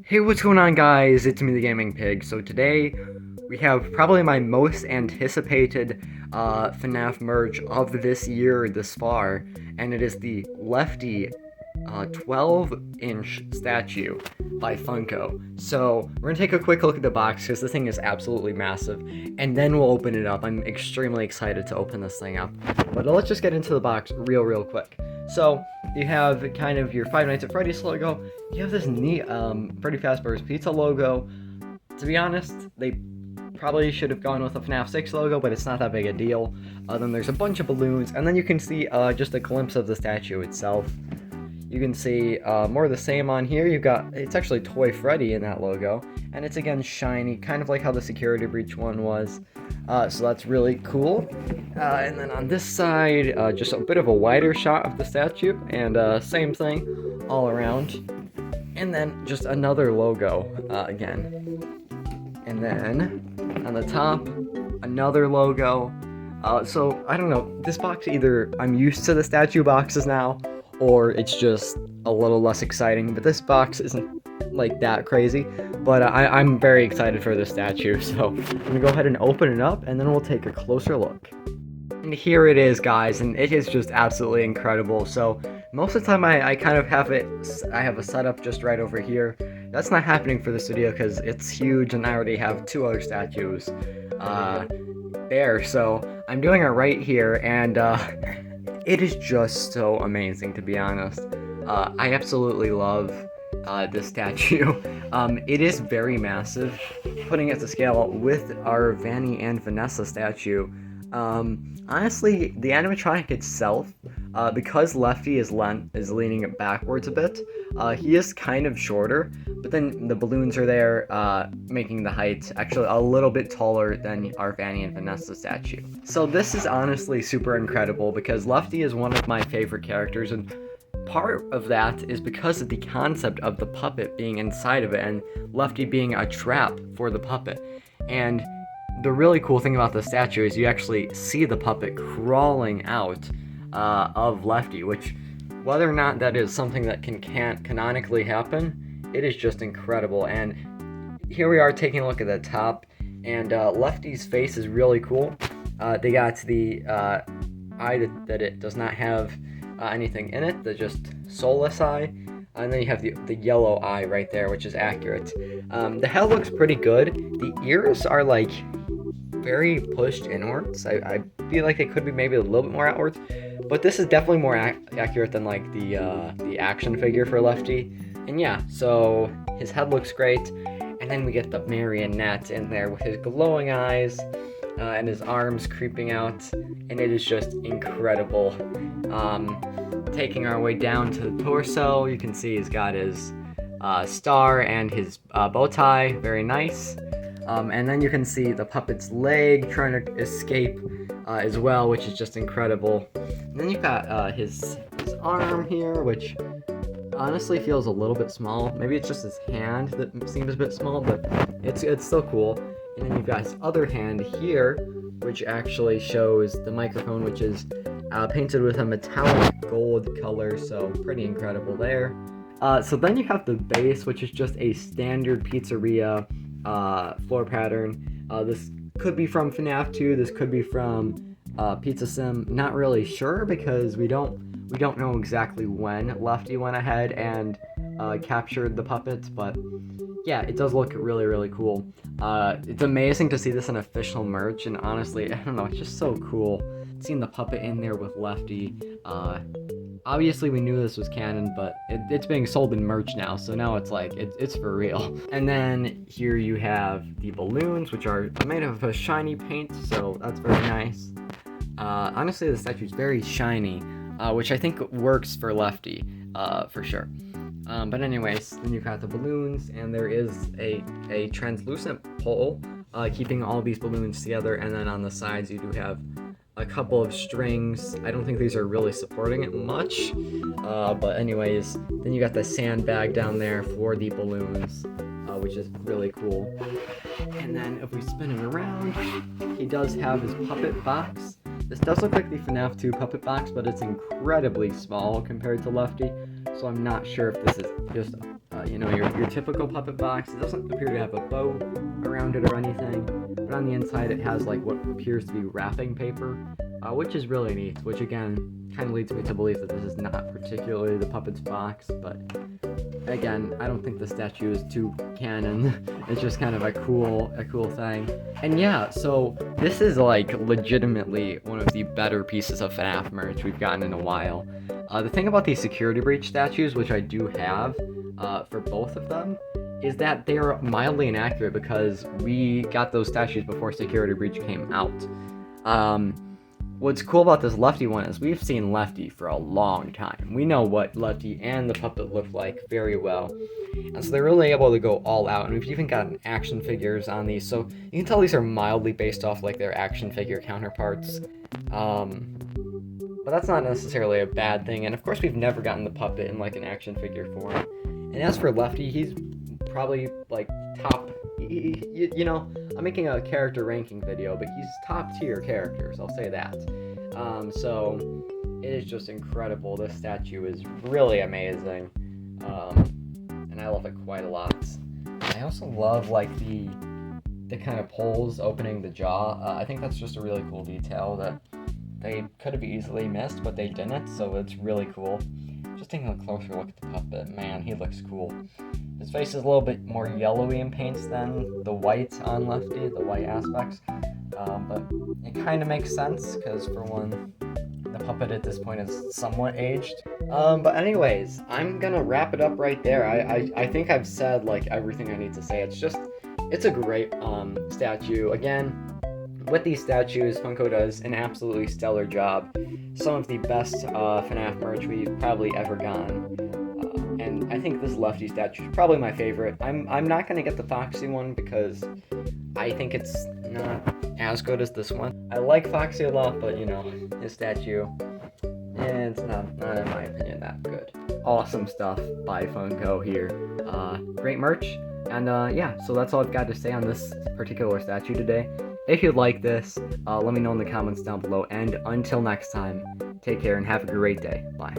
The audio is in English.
Hey, what's going on, guys? It's me, the Gaming Pig. So today we have probably my most anticipated FNAF merge of this year this far, and it is the Lefty 12-inch statue by Funko. So we're gonna take a quick look at the box because this thing is absolutely massive, and then we'll open it up. I'm extremely excited to open this thing up. But let's just get into the box real quick. So you have kind of your Five Nights at Freddy's logo. You have this neat Freddy Fazbear's Pizza logo. To be honest, they probably should have gone with a FNAF 6 logo, but it's not that big a deal. Then there's a bunch of balloons, and then you can see just a glimpse of the statue itself. You can see more of the same on here. It's actually Toy Freddy in that logo, and it's again shiny, kind of like how the Security Breach one was. So that's really cool. And then on this side, just a bit of a wider shot of the statue, and same thing all around. And then just another logo again. And then on the top, another logo. So I don't know, this box, either I'm used to the statue boxes now, or it's just a little less exciting, but this box isn't like that crazy. But I'm very excited for this statue, so I'm gonna go ahead and open it up, and then we'll take a closer look. And here it is, guys, and it is just absolutely incredible. So most of the time I kind of have I have a setup just right over here. That's not happening for this video because it's huge, and I already have two other statues there, so I'm doing it right here, and it is just so amazing, to be honest. I absolutely love this statue. It is very massive, putting it to scale with our Vanny and Vanessa statue. Honestly, the animatronic itself, because Lefty is leaning it backwards a bit, he is kind of shorter, but then the balloons are there, making the height actually a little bit taller than our Vanny and Vanessa statue. So this is honestly super incredible because Lefty is one of my favorite characters, and part of that is because of the concept of the puppet being inside of it and Lefty being a trap for the puppet. And the really cool thing about the statue is you actually see the puppet crawling out of Lefty, which, whether or not that is something that can't canonically happen, it is just incredible. And here we are taking a look at the top, and Lefty's face is really cool. They got the eye that it does not have anything in it, the just soulless eye, and then you have the yellow eye right there, which is accurate. The head looks pretty good. The ears are like very pushed inwards. I feel like they could be maybe a little bit more outwards, but this is definitely more accurate than like the action figure for Lefty. And yeah, so his head looks great, and then we get the marionette in there with his glowing eyes and his arms creeping out, and it is just incredible. Taking our way down to the torso, you can see he's got his star and his bow tie, very nice. And then you can see the puppet's leg trying to escape as well, which is just incredible. And then you've got his arm here, which honestly feels a little bit small. Maybe it's just his hand that seems a bit small, but it's still cool. And then you've got his other hand here, which actually shows the microphone, which is painted with a metallic gold color, so pretty incredible there. So then you have the base, which is just a standard pizzeria floor pattern. This could be from FNAF 2, this could be from Pizza Sim, not really sure because we don't know exactly when Lefty went ahead and captured the puppets, but yeah, it does look really cool. It's amazing to see this in official merch, and honestly, I don't know, it's just so cool seeing the puppet in there with Lefty. Obviously we knew this was canon, but it's being sold in merch now, so now it's like, it's for real. And then here you have the balloons, which are made of a shiny paint, so that's very nice. Honestly, the statue is very shiny, which I think works for Lefty, for sure. But anyways, then you've got the balloons, and there is a translucent pole keeping all these balloons together, and then on the sides you do have a couple of strings. I don't think these are really supporting it much, but anyways, then you got the sandbag down there for the balloons, which is really cool. And then if we spin him around, he does have his puppet box. This does look like the FNAF 2 puppet box, but it's incredibly small compared to Lefty, so I'm not sure if this is just your typical puppet box. It doesn't appear to have a bow around it or anything, but on the inside it has like what appears to be wrapping paper, which is really neat, which again kind of leads me to believe that this is not particularly the puppet's box, but again, I don't think the statue is too canon. It's just kind of a cool thing. And yeah, so this is like legitimately one of the better pieces of FNAF merch we've gotten in a while. The thing about these security breach statues, which I do have for both of them, is that they are mildly inaccurate because we got those statues before security breach came out. What's cool about this Lefty one is we've seen Lefty for a long time. We know what Lefty and the puppet look like very well. And so they're really able to go all out. And we've even gotten action figures on these. So you can tell these are mildly based off like their action figure counterparts. But that's not necessarily a bad thing. And of course we've never gotten the puppet in like an action figure form. And as for Lefty, he's probably like top, I'm making a character ranking video, but he's top tier characters, I'll say that. So it is just incredible. This statue is really amazing, and I love it quite a lot. I also love like the kind of poles opening the jaw. I think that's just a really cool detail that they could have easily missed, but they didn't, so it's really cool. Just taking a closer look at the puppet, man, he looks cool. His face is a little bit more yellowy in paints than the white on Lefty, the white aspects. But it kind of makes sense, because for one, the puppet at this point is somewhat aged. But anyways, I'm gonna wrap it up right there. I think I've said like everything I need to say. It's a great statue. Again, with these statues, Funko does an absolutely stellar job. Some of the best FNAF merch we've probably ever gotten. And I think this Lefty statue is probably my favorite. I'm not gonna get the Foxy one because I think it's not as good as this one. I like Foxy a lot, but his statue, it's not in my opinion that good. Awesome stuff by Funko here. Great merch. And yeah, so that's all I've got to say on this particular statue today. If you like this, let me know in the comments down below. And until next time, take care and have a great day. Bye.